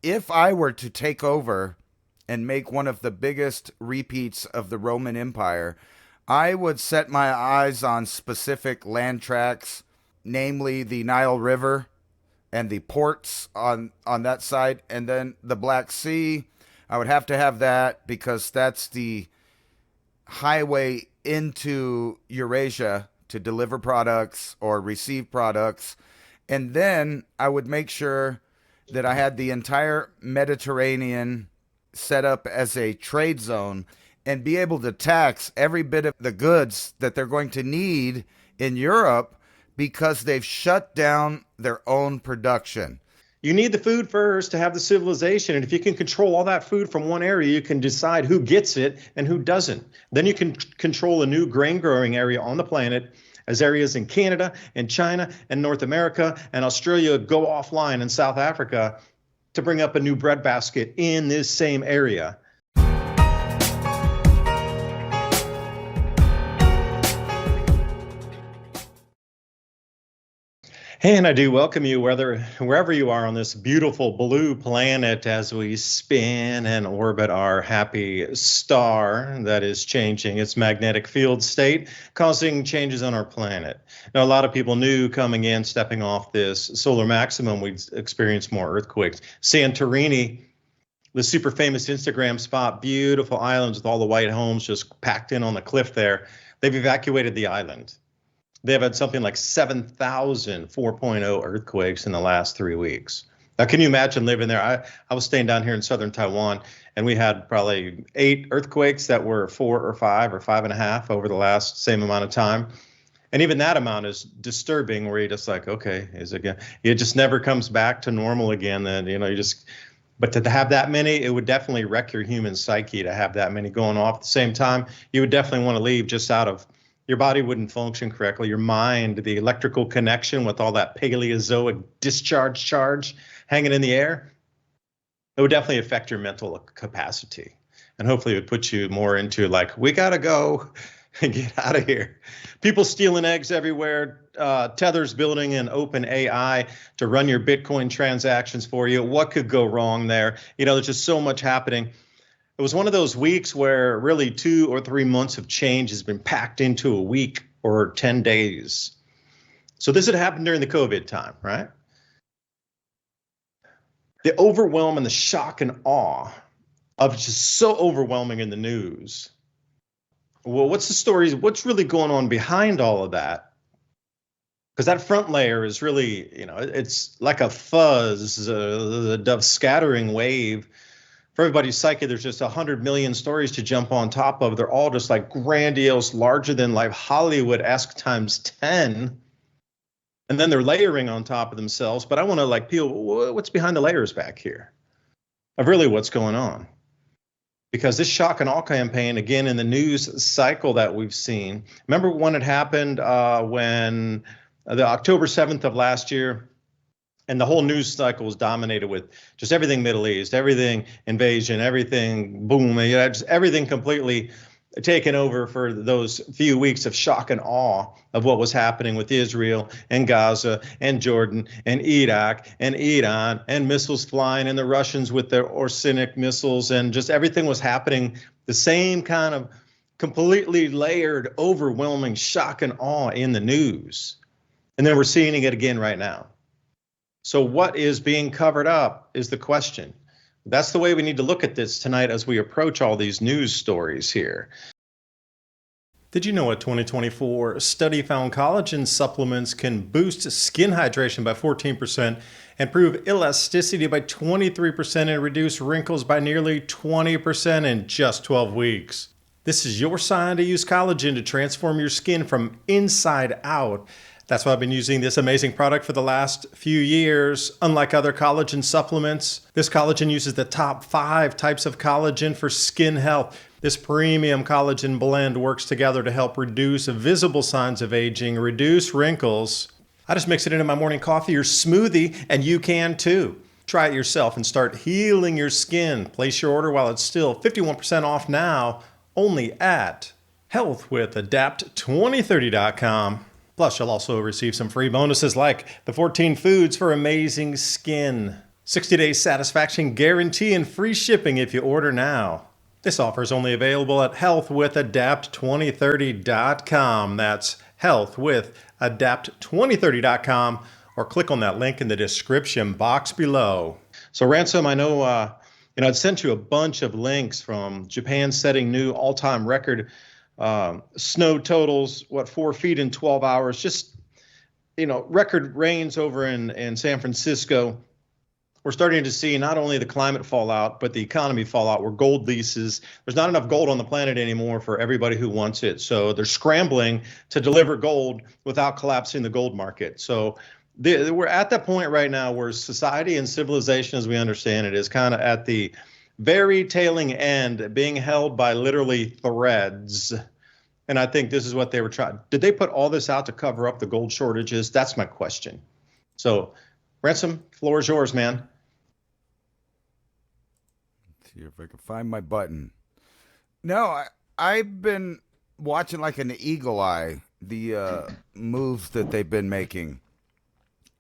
if I were to take over and make one of the biggest repeats of the Roman Empire, I would set my eyes on specific land tracts, namely the Nile River and the ports on that side, and then the Black Sea. I would have to have that because that's the highway into Eurasia to deliver products or receive products. And then I would make sure that I had the entire Mediterranean set up as a trade zone and be able to tax every bit of the goods that they're going to need in Europe because they've shut down their own production. You need the food first to have the civilization. And if you can control all that food from one area, you can decide who gets it and who doesn't. Then you can control a new grain growing area on the planet as areas in Canada and China and North America and Australia go offline and South Africa to bring up a new breadbasket in this same area. And I do welcome you wherever you are on this beautiful blue planet as we spin and orbit our happy star that is changing its magnetic field state, causing changes on our planet. Now, a lot of people knew coming in, stepping off this solar maximum, we'd experience more earthquakes. Santorini, the super famous Instagram spot, beautiful islands with all the white homes just packed in on the cliff there. They've evacuated the island. They've had something like 7,000 4.0 earthquakes in the last 3 weeks. Now, can you imagine living there? I was staying down here in southern Taiwan, and we had probably 8 earthquakes that were 4 or 5 or 5.5 over the last same amount of time. And even that amount is disturbing, where you're just like, okay, is it again? It just never comes back to normal again. Then, but to have that many, it would definitely wreck your human psyche to have that many going off at the same time. You would definitely want to leave just out of. Your body wouldn't function correctly. Your mind, the electrical connection with all that Paleozoic discharge charge hanging in the air, it would definitely affect your mental capacity. And hopefully it would put you more into like, we got to go and get out of here. People stealing eggs everywhere. Tether's building an open AI to run your Bitcoin transactions for you. What could go wrong there? There's just so much happening. It was one of those weeks where really 2 or 3 months of change has been packed into a week or 10 days. So this had happened during the COVID time, right? The overwhelm and the shock and awe of just so overwhelming in the news. Well, what's the story? What's really going on behind all of that? Because that front layer is really, it's like a fuzz, the scattering wave. For everybody's psyche, there's just 100 million stories to jump on top of. They're all just like grandiose, larger than life, Hollywood-esque times 10. And then they're layering on top of themselves. But I want to peel what's behind the layers back here of really what's going on. Because this shock and awe campaign, again, in the news cycle that we've seen. Remember when it happened when the October 7th of last year, and the whole news cycle was dominated with just everything Middle East, everything invasion, everything boom, just everything completely taken over for those few weeks of shock and awe of what was happening with Israel and Gaza and Jordan and Iraq and Iran and missiles flying and the Russians with their Orsinic missiles, and just everything was happening. The same kind of completely layered, overwhelming shock and awe in the news. And then we're seeing it again right now. So what is being covered up is the question. That's the way we need to look at this tonight as we approach all these news stories here. Did you know a 2024 study found collagen supplements can boost skin hydration by 14%, improve elasticity by 23%, and reduce wrinkles by nearly 20% in just 12 weeks? This is your sign to use collagen to transform your skin from inside out. That's why I've been using this amazing product for the last few years. Unlike other collagen supplements, this collagen uses the top 5 types of collagen for skin health. This premium collagen blend works together to help reduce visible signs of aging, reduce wrinkles. I just mix it into my morning coffee or smoothie, and you can too. Try it yourself and start healing your skin. Place your order while it's still 51% off now, only at healthwithadapt2030.com. Plus, you'll also receive some free bonuses like the 14 foods for amazing skin. 60-day satisfaction guarantee and free shipping if you order now. This offer is only available at healthwithadapt2030.com. That's healthwithadapt2030.com, or click on that link in the description box below. So, Ransom, I know I'd sent you a bunch of links from Japan setting new all-time record snow totals, 4 feet in 12 hours, just, record rains over in San Francisco. We're starting to see not only the climate fallout, but the economy fallout, where gold leases. There's not enough gold on the planet anymore for everybody who wants it. So they're scrambling to deliver gold without collapsing the gold market. So we're at that point right now where society and civilization, as we understand it, is kind of at the very tailing end, being held by literally threads. And I think this is what they were trying. Did they put all this out to cover up the gold shortages? That's my question. So, Ransom, floor is yours, man. See if I can find my button. No, I've been watching like an eagle eye the moves that they've been making.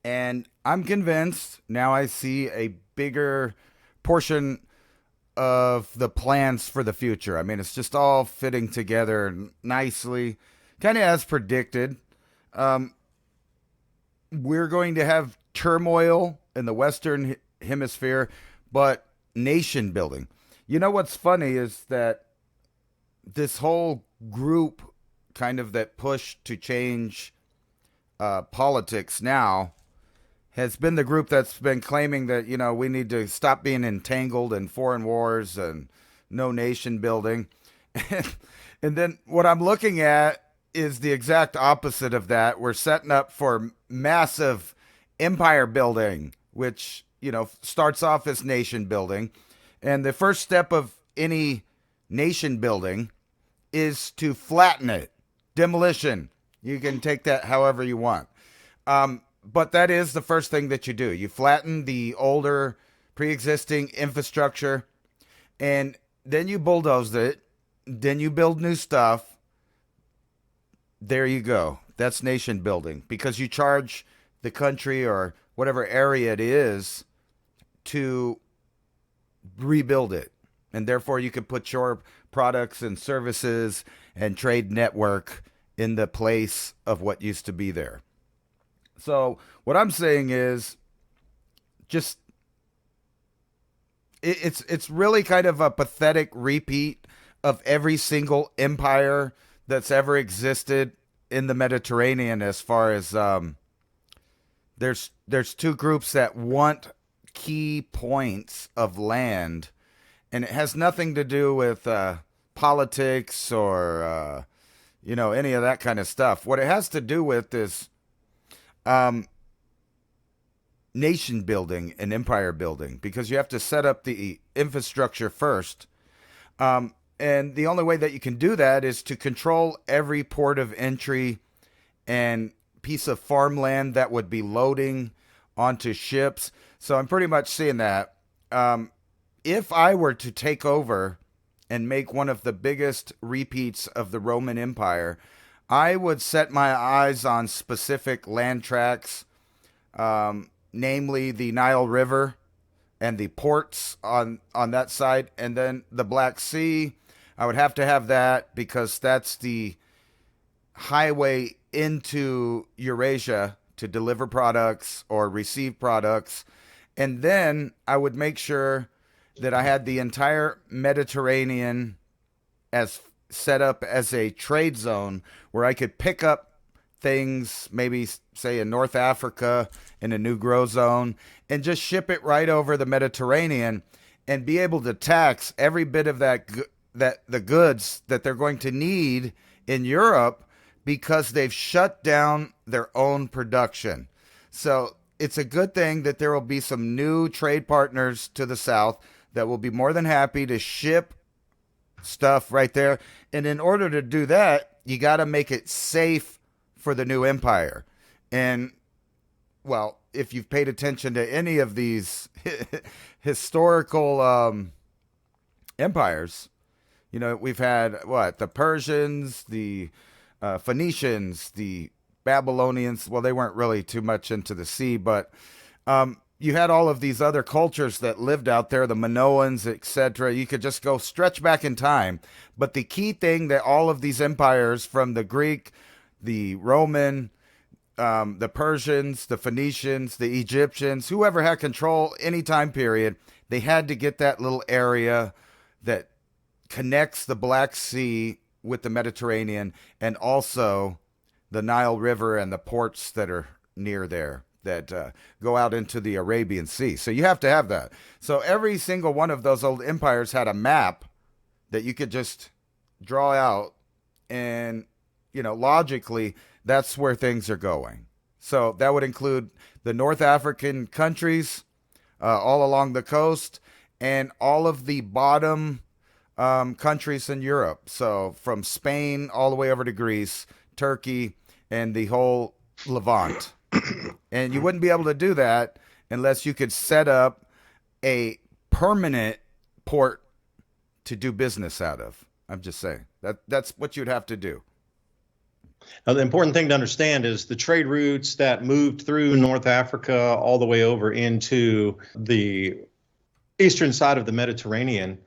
And I'm convinced now I see a bigger portion of the plans for the future. I mean, it's just all fitting together nicely, kind of as predicted. We're going to have turmoil in the Western Hemisphere, but nation building. You know what's funny is that this whole group kind of that pushed to change politics now has been the group that's been claiming that, we need to stop being entangled in foreign wars and no nation building. And then what I'm looking at is the exact opposite of that. We're setting up for massive empire building, which, starts off as nation building. And the first step of any nation building is to flatten it. Demolition. You can take that however you want. But that is the first thing that you do. You flatten the older pre-existing infrastructure, and then you bulldoze it. Then you build new stuff. There you go. That's nation building, because you charge the country or whatever area it is to rebuild it. And therefore you can put your products and services and trade network in the place of what used to be there. So what I'm saying is just it's really kind of a pathetic repeat of every single empire that's ever existed in the Mediterranean, as far as there's two groups that want key points of land, and it has nothing to do with politics or any of that kind of stuff. What it has to do with is nation building and empire building, because you have to set up the infrastructure first. And the only way that you can do that is to control every port of entry and piece of farmland that would be loading onto ships. So I'm pretty much seeing that. If I were to take over and make one of the biggest repeats of the Roman Empire, I would set my eyes on specific land tracts, namely the Nile River and the ports on that side, and then the Black Sea. I would have to have that because that's the highway into Eurasia to deliver products or receive products. And then I would make sure that I had the entire Mediterranean as set up as a trade zone where I could pick up things, maybe say in North Africa in a new grow zone, and just ship it right over the Mediterranean and be able to tax every bit of that the goods that they're going to need in Europe, because they've shut down their own production. So it's a good thing that there will be some new trade partners to the South that will be more than happy to ship stuff right there. And in order to do that, you got to make it safe for the new empire. And, well, if you've paid attention to any of these historical empires, we've had the Persians, the Phoenicians, the Babylonians. Well, they weren't really too much into the sea, but you had all of these other cultures that lived out there, the Minoans, etc. You could just go stretch back in time. But the key thing that all of these empires, from the Greek, the Roman, the Persians, the Phoenicians, the Egyptians, whoever had control any time period, they had to get that little area that connects the Black Sea with the Mediterranean, and also the Nile River and the ports that are near there that go out into the Arabian Sea. So you have to have that. So every single one of those old empires had a map that you could just draw out, and logically that's where things are going. So that would include the North African countries all along the coast, and all of the bottom countries in Europe. So from Spain all the way over to Greece, Turkey, and the whole Levant. And you wouldn't be able to do that unless you could set up a permanent port to do business out of. I'm just saying that's what you'd have to do. Now, the important thing to understand is the trade routes that moved through North Africa all the way over into the eastern side of the Mediterranean.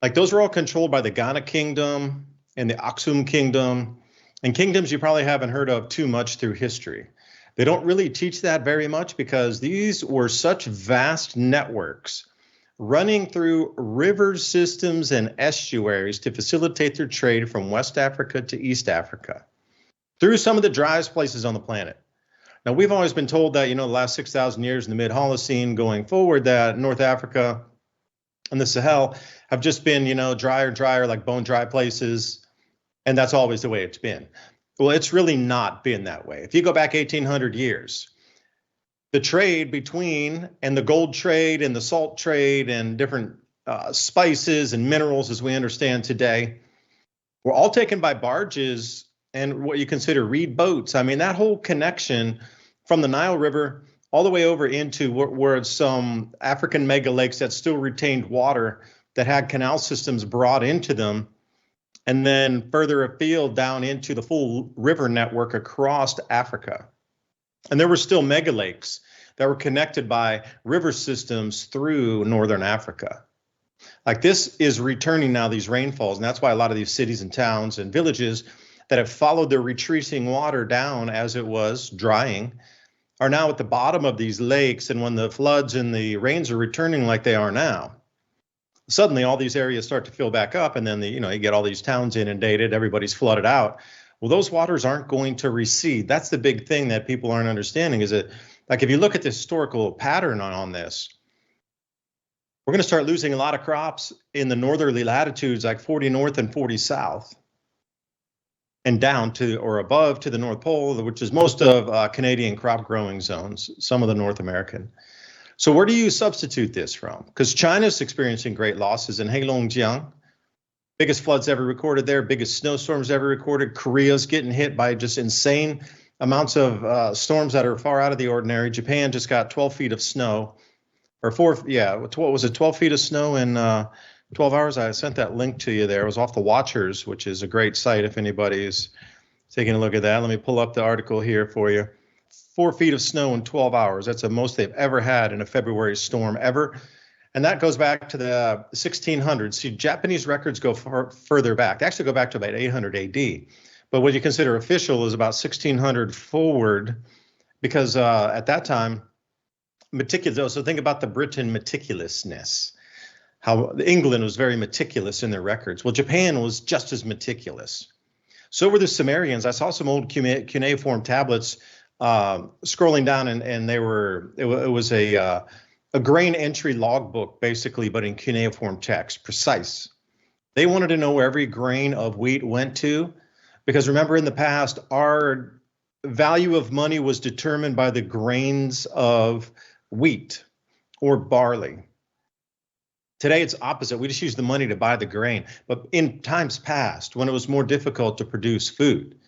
Like, those were all controlled by the Ghana Kingdom and the Aksum Kingdom, and kingdoms you probably haven't heard of too much through history. They don't really teach that very much because these were such vast networks running through river systems and estuaries to facilitate their trade from West Africa to East Africa through some of the driest places on the planet. Now, we've always been told that, the last 6,000 years in the mid-Holocene going forward, that North Africa and the Sahel have just been, drier and drier, like bone dry places. And that's always the way it's been. Well, it's really not been that way. If you go back 1,800 years, the trade between, and the gold trade and the salt trade and different spices and minerals as we understand today, were all taken by barges and what you consider reed boats. I mean, that whole connection from the Nile River all the way over into where some African mega lakes that still retained water that had canal systems brought into them, and then further afield down into the full river network across Africa. And there were still mega lakes that were connected by river systems through northern Africa. Like, this is returning now, these rainfalls, and that's why a lot of these cities and towns and villages that have followed the retreating water down as it was drying are now at the bottom of these lakes. And when the floods and the rains are returning like they are now, suddenly all these areas start to fill back up, and then you get all these towns inundated, everybody's flooded out. Well, those waters aren't going to recede. That's the big thing that people aren't understanding, is that, like, if you look at the historical pattern on this, we're going to start losing a lot of crops in the northerly latitudes, like 40 north and 40 south, and down to or above to the North Pole, which is most of Canadian crop growing zones, some of the North American. So where do you substitute this from? Because China's experiencing great losses in Heilongjiang, biggest floods ever recorded there, biggest snowstorms ever recorded. Korea's getting hit by just insane amounts of storms that are far out of the ordinary. Japan just got 12 feet of snow, or 12 feet of snow in 12 hours. I sent that link to you there. It was off the Watchers, which is a great site if anybody's taking a look at that. Let me pull up the article here for you. 4 feet of snow in 12 hours. That's the most they've ever had in a February storm ever. And that goes back to the 1600s. See, Japanese records go further back. They actually go back to about 800 AD. But what you consider official is about 1600 forward, because at that time, meticulous. So think about the Britain meticulousness, how England was very meticulous in their records. Well, Japan was just as meticulous. So were the Sumerians. I saw some old cuneiform tablets scrolling down, and they were, it was a grain entry logbook, basically, but in cuneiform text, precise. They wanted to know where every grain of wheat went to, because remember, in the past, our value of money was determined by the grains of wheat or barley. Today, it's opposite. We just use the money to buy the grain. But in times past, when it was more difficult to produce food,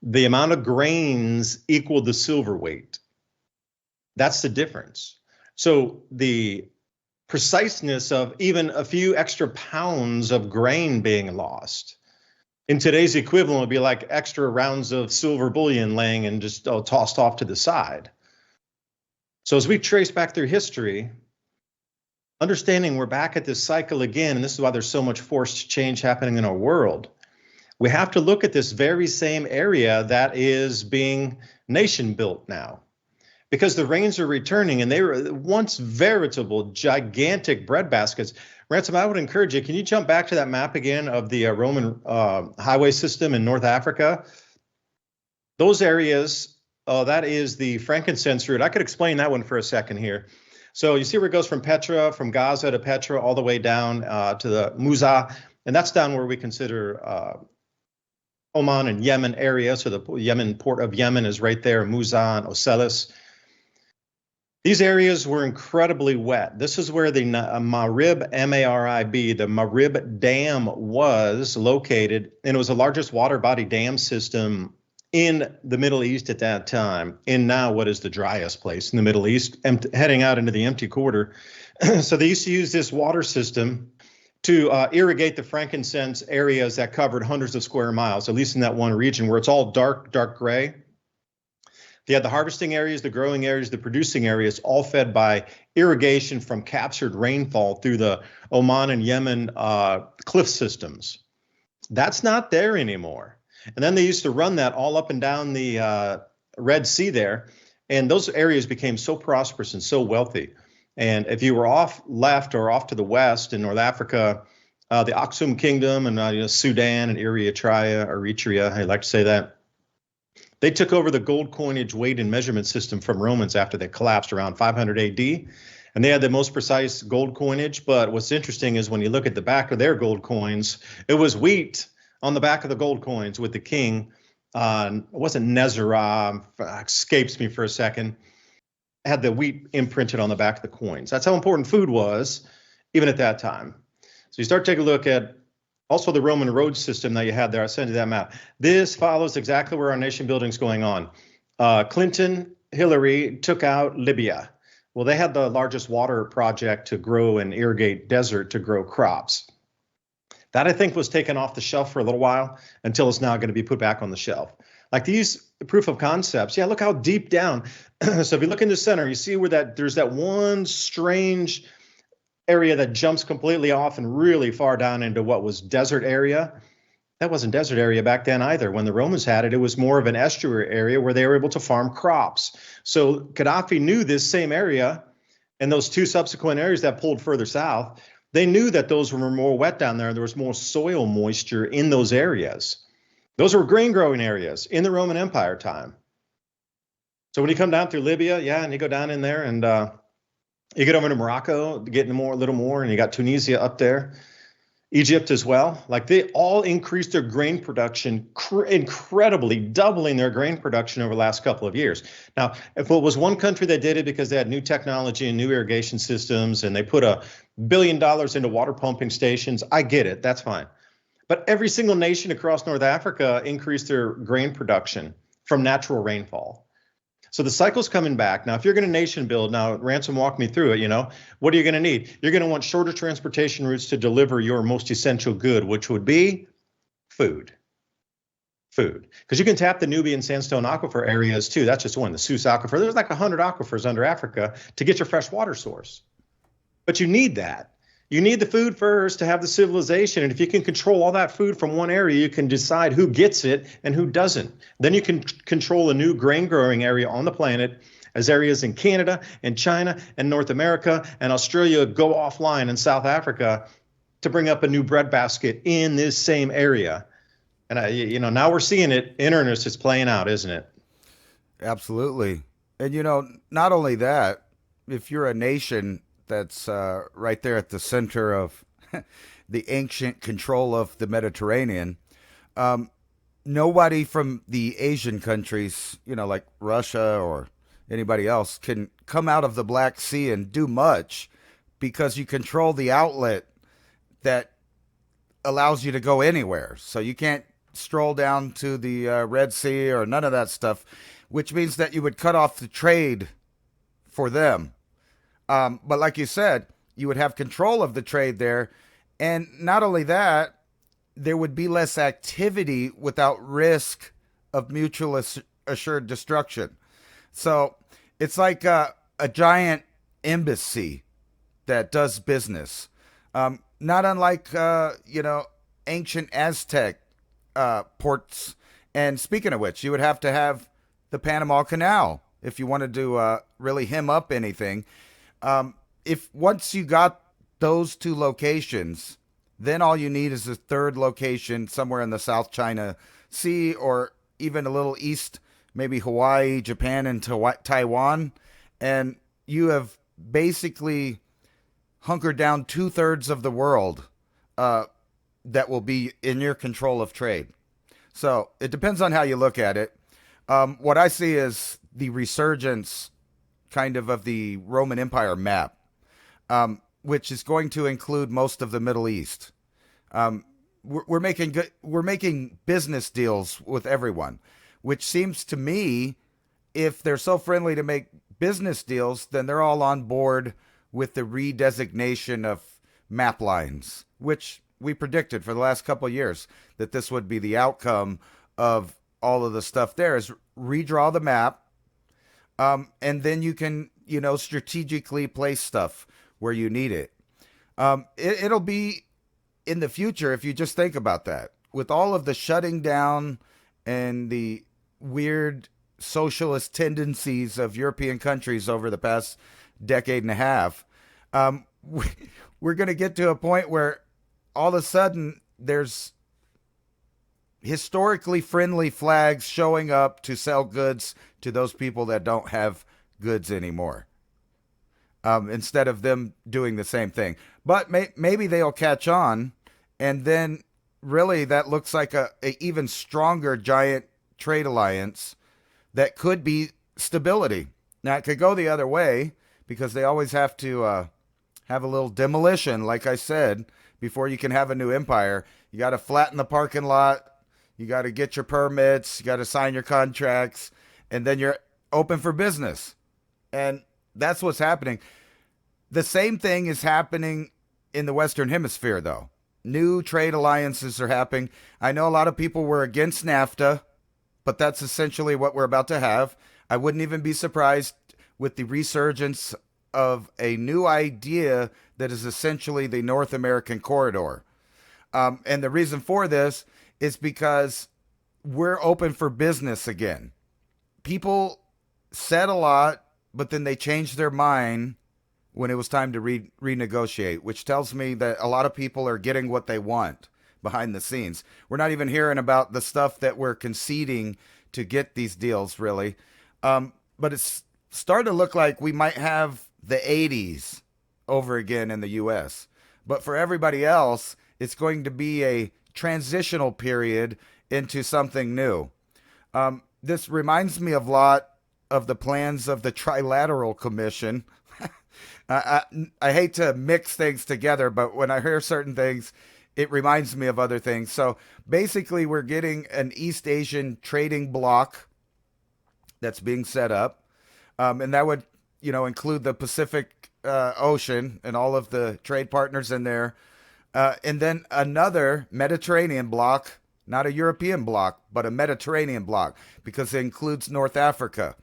the amount of grains equaled the silver weight. That's the difference. So the preciseness of even a few extra pounds of grain being lost in today's equivalent would be like extra rounds of silver bullion laying and just tossed off to the side. So as we trace back through history, understanding we're back at this cycle again, and this is why there's so much forced change happening in our world, we have to look at this very same area that is being nation built now. Because the rains are returning, and they were once veritable, gigantic breadbaskets. Ransom, I would encourage you, can you jump back to that map again of the Roman highway system in North Africa? Those areas, that is the frankincense route. I could explain that one for a second here. So you see where it goes from Petra, from Gaza to Petra, all the way down to the Musa, and that's down where we consider Oman and Yemen area. So the Yemen port of Yemen is right there, Musa and Ocelis. These areas were incredibly wet. This is where the Marib, M-A-R-I-B, the Marib Dam was located, and it was the largest water body dam system in the Middle East at that time, in now what is the driest place in the Middle East, heading out into the empty quarter. So they used to use this water system to irrigate the frankincense areas that covered hundreds of square miles, at least in that one region where it's all dark gray. They had the harvesting areas, the growing areas, the producing areas, all fed by irrigation from captured rainfall through the Oman and Yemen cliff systems. That's not there anymore. And then they used to run that all up and down the Red Sea there. And those areas became so prosperous and so wealthy. And if you were off left or off to the west in North Africa, the Aksum Kingdom and Sudan and Eritrea, I like to say that, they took over the gold coinage weight and measurement system from Romans after they collapsed around 500 AD. And they had the most precise gold coinage. But what's interesting is when you look at the back of their gold coins, it was wheat on the back of the gold coins with the king. It wasn't Nezerah, escapes me for a second. It had the wheat imprinted on the back of the coins. That's how important food was, even at that time. So you start taking a look at also the Roman road system that you had there. I'll send you that map. This follows exactly where our nation building is going on. Clinton, Hillary took out Libya. Well, they had the largest water project to grow and irrigate desert to grow crops. That, I think, was taken off the shelf for a little while until it's now going to be put back on the shelf. Like these proof of concepts, yeah, look how deep down. So if you look in the center, you see where there's that one strange area that jumps completely off and really far down into what was desert area. That wasn't desert area back then either. When the Romans had it, it was more of an estuary area where they were able to farm crops. So Gaddafi knew this same area and those two subsequent areas that pulled further south. They knew that those were more wet down there. There was more soil moisture in those areas. Those were grain growing areas in the Roman Empire time. So when you come down through Libya, yeah, and you go down in there and you get over to Morocco, getting a little more, and you got Tunisia up there, Egypt as well. Like they all increased their grain production incredibly, doubling their grain production over the last couple of years. Now, if it was one country that did it because they had new technology and new irrigation systems, and they put $1 billion into water pumping stations, I get it. That's fine. But every single nation across North Africa increased their grain production from natural rainfall. So the cycle's coming back. Now, if you're going to nation build, now Ransom walked me through it, what are you going to need? You're going to want shorter transportation routes to deliver your most essential good, which would be food. Food. Because you can tap the Nubian sandstone aquifer areas too. That's just one, the Sus aquifer. There's like 100 aquifers under Africa to get your fresh water source. But you need that. You need the food first to have the civilization. And if you can control all that food from one area, you can decide who gets it and who doesn't. Then you can control a new grain growing area on the planet as areas in Canada and China and North America and Australia go offline in South Africa to bring up a new breadbasket in this same area. And, now we're seeing it in earnest. It's playing out, isn't it? Absolutely. And, not only that, if you're a nation that's right there at the center of the ancient control of the Mediterranean. Nobody from the Asian countries, like Russia or anybody else, can come out of the Black Sea and do much because you control the outlet that allows you to go anywhere. So you can't stroll down to the Red Sea or none of that stuff, which means that you would cut off the trade for them. But like you said, you would have control of the trade there. And not only that, there would be less activity without risk of mutual assured destruction. So it's like a giant embassy that does business. Not unlike, ancient Aztec ports. And speaking of which, you would have to have the Panama Canal if you wanted to really hem up anything. If once you got those two locations, then all you need is a third location somewhere in the South China Sea or even a little east, maybe Hawaii, Japan, and Taiwan. And you have basically hunkered down 2/3 of the world that will be in your control of trade. So it depends on how you look at it. What I see is the resurgence of the Roman Empire map, which is going to include most of the Middle East. We're making business deals with everyone, which seems to me, if they're so friendly to make business deals, then they're all on board with the redesignation of map lines, which we predicted for the last couple of years that this would be the outcome of all of the stuff there is redraw the map. And then you can, strategically place stuff where you need it. It'll be in the future, if you just think about that, with all of the shutting down and the weird socialist tendencies of European countries over the past decade and a half, we're going to get to a point where all of a sudden there's historically friendly flags showing up to sell goods to those people that don't have goods anymore, instead of them doing the same thing. But maybe they'll catch on, and then really that looks like a even stronger giant trade alliance that could be stability. Now, it could go the other way because they always have to have a little demolition, like I said, before you can have a new empire. You got to flatten the parking lot. You got to get your permits. You got to sign your contracts. And then you're open for business. And that's what's happening. The same thing is happening in the Western Hemisphere, though. New trade alliances are happening. I know a lot of people were against NAFTA, but that's essentially what we're about to have. I wouldn't even be surprised with the resurgence of a new idea that is essentially the North American corridor. And the reason for this is because we're open for business again. People said a lot, but then they changed their mind when it was time to renegotiate, which tells me that a lot of people are getting what they want behind the scenes. We're not even hearing about the stuff that we're conceding to get these deals, really. But it's starting to look like we might have the 80s over again in the U.S. But for everybody else, it's going to be a transitional period into something new. This reminds me a lot of the plans of the Trilateral Commission. I hate to mix things together, but when I hear certain things, it reminds me of other things. So basically, we're getting an East Asian trading bloc that's being set up. And that would, include the Pacific Ocean and all of the trade partners in there. And then another Mediterranean bloc, not a European bloc, but a Mediterranean bloc, because it includes North Africa.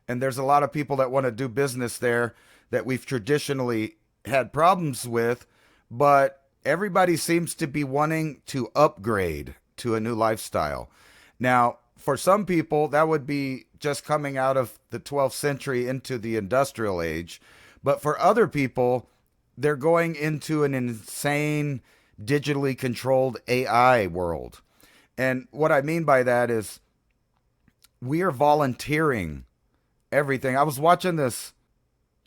And there's a lot of people that want to do business there that we've traditionally had problems with, but everybody seems to be wanting to upgrade to a new lifestyle. Now, for some people, that would be just coming out of the 12th century into the industrial age. But for other people, they're going into an insane digitally controlled AI world. And what I mean by that is we are volunteering everything. I was watching this.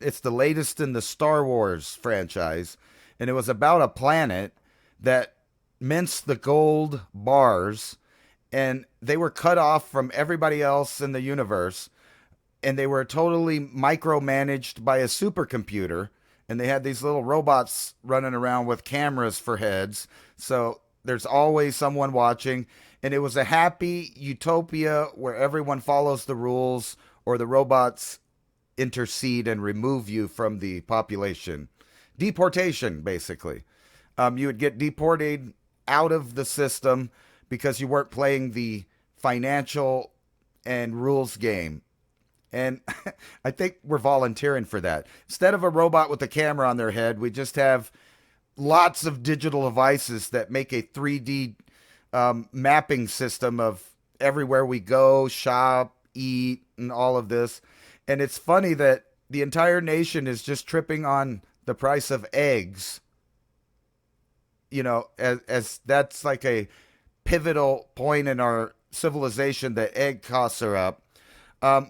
It's the latest in the Star Wars franchise. And it was about a planet that minced the gold bars, and they were cut off from everybody else in the universe, and they were totally micromanaged by a supercomputer, and they had these little robots running around with cameras for heads, so there's always someone watching. And it was a happy utopia where everyone follows the rules, or the robots intercede and remove you from the population. Deportation, basically. You would get deported out of the system because you weren't playing the financial and rules game. And I think we're volunteering for that. Instead of a robot with a camera on their head, we just have lots of digital devices that make a 3D mapping system of everywhere we go, shop, eat, and all of this. And it's funny that the entire nation is just tripping on the price of eggs, as that's like a pivotal point in our civilization that egg costs are up.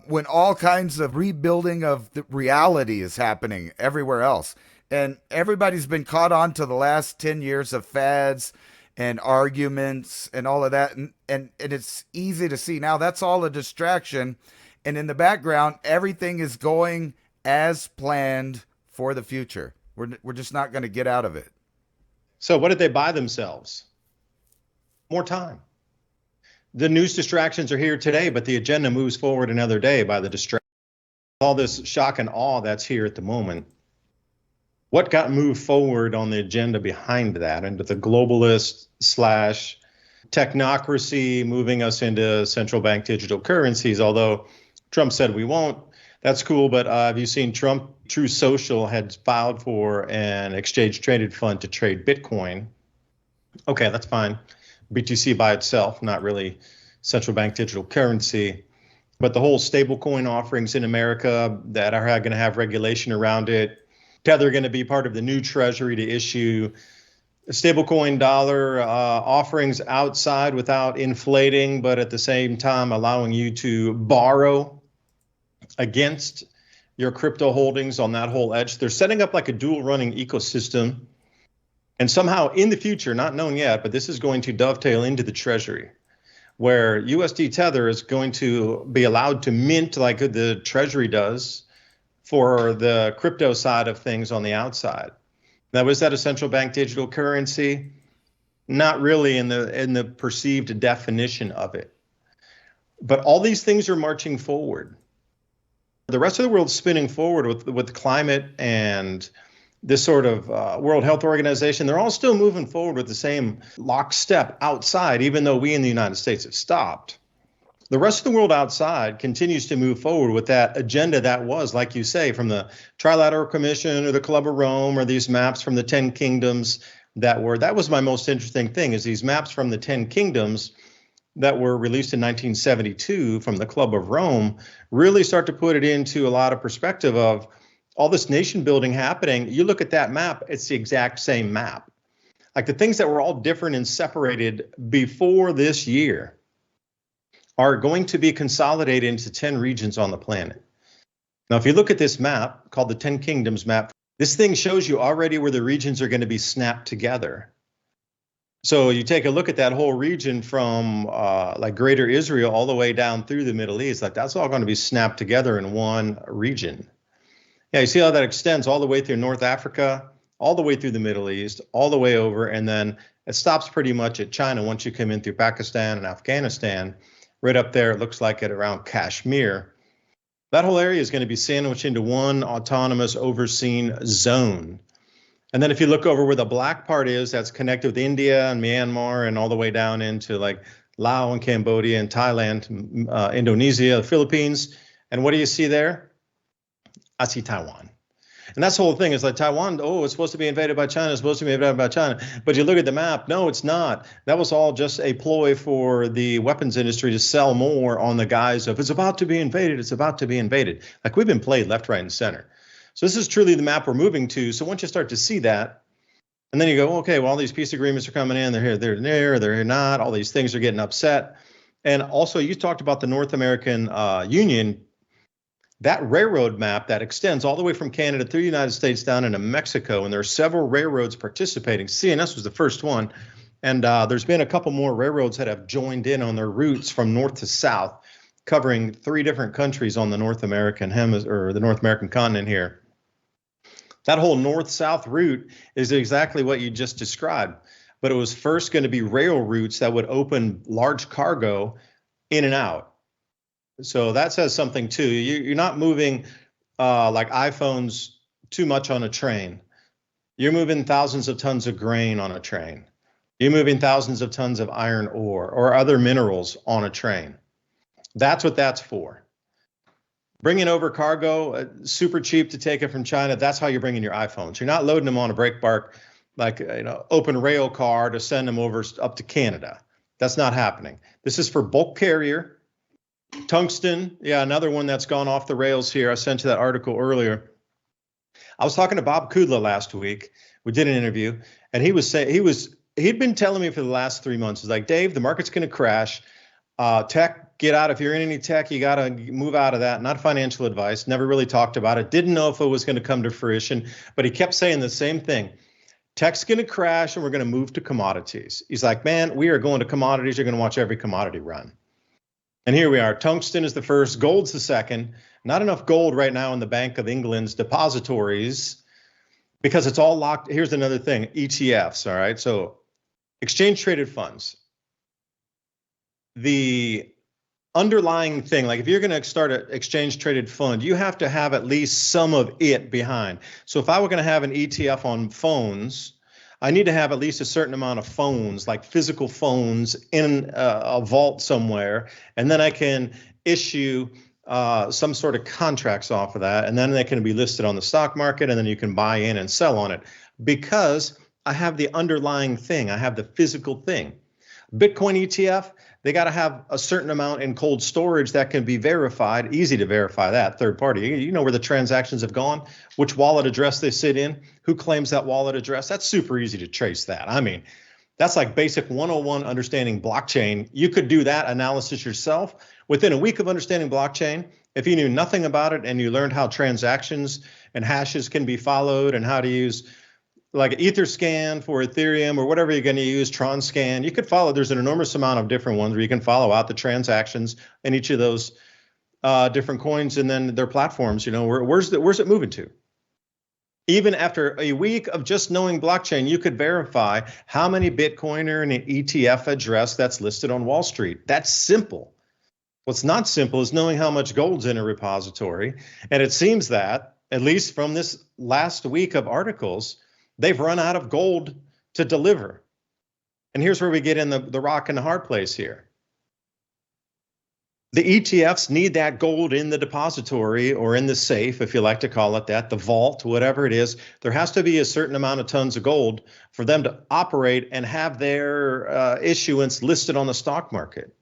When all kinds of rebuilding of the reality is happening everywhere else. And everybody's been caught on to the last 10 years of fads and arguments and all of that. And it's easy to see now that's all a distraction. And in the background, everything is going as planned for the future. We're just not going to get out of it. So what did they buy themselves? More time. The news distractions are here today, but the agenda moves forward another day by the distraction. All this shock and awe that's here at the moment. What got moved forward on the agenda behind that, into the globalist / technocracy, moving us into central bank digital currencies? Although Trump said we won't. That's cool, but have you seen Trump? True Social had filed for an exchange traded fund to trade Bitcoin. Okay, that's fine. BTC by itself, not really central bank digital currency. But the whole stablecoin offerings in America that are going to have regulation around it. Tether going to be part of the new treasury to issue stablecoin dollar offerings outside without inflating, but at the same time allowing you to borrow against your crypto holdings on that whole edge. They're setting up like a dual running ecosystem. And somehow in the future, not known yet, but this is going to dovetail into the treasury, where USD Tether is going to be allowed to mint like the treasury does for the crypto side of things on the outside. Now, was that a central bank digital currency? Not really in the perceived definition of it. But all these things are marching forward. The rest of the world's spinning forward with climate and this sort of World Health Organization. They're all still moving forward with the same lockstep outside, even though we in the United States have stopped. The rest of the world outside continues to move forward with that agenda that was, like you say, from the Trilateral Commission or the Club of Rome or these maps from the 10 kingdoms that was my most interesting thing, is these maps from the 10 kingdoms that were released in 1972 from the Club of Rome really start to put it into a lot of perspective of all this nation building happening. You look at that map, it's the exact same map. Like the things that were all different and separated before this year are going to be consolidated into 10 regions on the planet. Now, if you look at this map called the 10 Kingdoms map, this thing shows you already where the regions are going to be snapped together. So you take a look at that whole region from like Greater Israel all the way down through the Middle East, like that's all going to be snapped together in one region. Yeah, you see how that extends all the way through North Africa, all the way through the Middle East, all the way over, and then it stops pretty much at China once you come in through Pakistan and Afghanistan. Right up there, it looks like it around Kashmir. That whole area is going to be sandwiched into one autonomous overseen zone. And then if you look over where the black part is, that's connected with India and Myanmar and all the way down into like Laos and Cambodia and Thailand, Indonesia, the Philippines. And what do you see there? I see Taiwan. And that's the whole thing. It's like Taiwan, it's supposed to be invaded by China, it's supposed to be invaded by China. But you look at the map, no, it's not. That was all just a ploy for the weapons industry to sell more on the guise of it's about to be invaded, it's about to be invaded. Like we've been played left, right, and center. So this is truly the map we're moving to. So once you start to see that, and then you go, okay, well, all these peace agreements are coming in, they're here, they're there, they're here not. All these things are getting upset. And also you talked about the North American Union. That railroad map that extends all the way from Canada through the United States down into Mexico, and there are several railroads participating. CNS was the first one, and there's been a couple more railroads that have joined in on their routes from north to south, covering 3 different countries on the North American or the North American continent here. That whole north-south route is exactly what you just described, but it was first going to be rail routes that would open large cargo in and out. So that says something too. You're not moving like iPhones too much on a train. You're moving thousands of tons of grain on a train. You're moving thousands of tons of iron ore or other minerals on a train. That's what that's for. bringing over cargo, super cheap to take it from China. That's how you're bringing your iPhones. You're not loading them on a break bark like open rail car to send them over up to Canada. That's not happening. This is for bulk carrier. Tungsten, yeah, another one that's gone off the rails here. I sent you that article earlier. I was talking to Bob Kudla last week. We did an interview, and he'd been telling me for the last 3 months, he's like, Dave, the market's going to crash. Tech, get out. If you're in any tech, you got to move out of that. Not financial advice. Never really talked about it. Didn't know if it was going to come to fruition, but he kept saying the same thing. Tech's going to crash, and we're going to move to commodities. He's like, man, we are going to commodities. You're going to watch every commodity run. And here we are. Tungsten is the first. Gold's the second. Not enough gold right now in the Bank of England's depositories because it's all locked. Here's another thing, ETFs, all right? So exchange traded funds. The underlying thing, like if you're going to start an exchange traded fund, you have to have at least some of it behind. So if I were going to have an ETF on phones, I need to have at least a certain amount of phones, like physical phones in a vault somewhere, and then I can issue some sort of contracts off of that, and then they can be listed on the stock market, and then you can buy in and sell on it because I have the underlying thing. I have the physical thing. Bitcoin ETF, they got to have a certain amount in cold storage that can be verified, easy to verify that, third party. You know where the transactions have gone, which wallet address they sit in, who claims that wallet address. That's super easy to trace that. I mean, that's like basic 101 understanding blockchain. You could do that analysis yourself within a week of understanding blockchain. If you knew nothing about it and you learned how transactions and hashes can be followed and how to use like Etherscan for Ethereum or whatever you're going to use, Tronscan, you could follow. There's an enormous amount of different ones where you can follow out the transactions in each of those different coins and then their platforms. You know, where's it moving to? Even after a week of just knowing blockchain, you could verify how many Bitcoin are in an ETF address that's listed on Wall Street. That's simple. What's not simple is knowing how much gold's in a repository. And it seems that, at least from this last week of articles, they've run out of gold to deliver. And here's where we get in the rock and the hard place here. The ETFs need that gold in the depository or in the safe, if you like to call it that, the vault, whatever it is. There has to be a certain amount of tons of gold for them to operate and have their issuance listed on the stock market.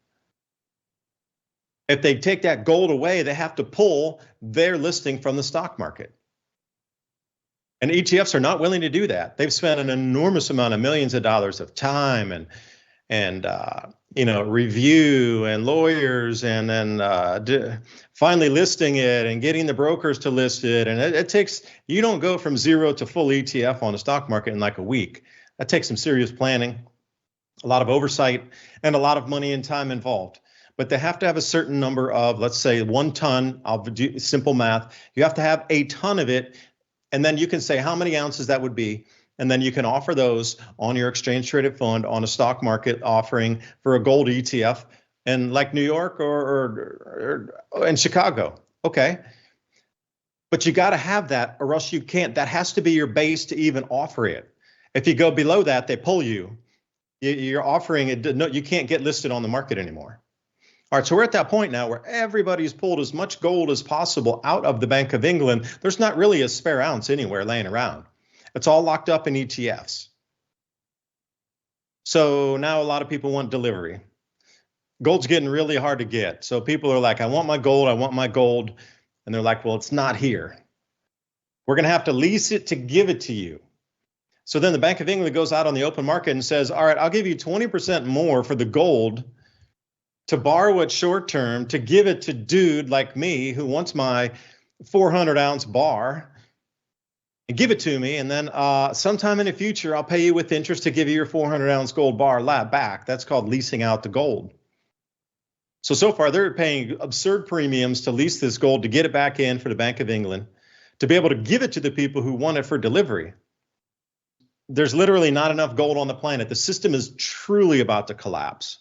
If they take that gold away, they have to pull their listing from the stock market. And ETFs are not willing to do that. They've spent an enormous amount of millions of dollars of time and review and lawyers and then finally listing it and getting the brokers to list it. And it takes, you don't go from zero to full ETF on the stock market in like a week. That takes some serious planning, a lot of oversight, and a lot of money and time involved. But they have to have a certain number of, let's say 1 ton, I'll do simple math. You have to have a ton of it. And then you can say how many ounces that would be. And then you can offer those on your exchange traded fund on a stock market offering for a gold ETF in like New York or in Chicago. Okay. But you got to have that or else you can't. That has to be your base to even offer it. If you go below that, they pull you. You're offering it. No, you can't get listed on the market anymore. All right, so we're at that point now where everybody's pulled as much gold as possible out of the Bank of England. There's not really a spare ounce anywhere laying around. It's all locked up in ETFs. So now a lot of people want delivery. Gold's getting really hard to get. So people are like, I want my gold, I want my gold. And they're like, well, it's not here. We're going to have to lease it to give it to you. So then the Bank of England goes out on the open market and says, all right, I'll give you 20% more for the gold to borrow it short term, to give it to dude like me who wants my 400 ounce bar and give it to me. And then sometime in the future, I'll pay you with interest to give you your 400 ounce gold bar back. That's called leasing out the gold. So far, they're paying absurd premiums to lease this gold to get it back in for the Bank of England, to be able to give it to the people who want it for delivery. There's literally not enough gold on the planet. The system is truly about to collapse.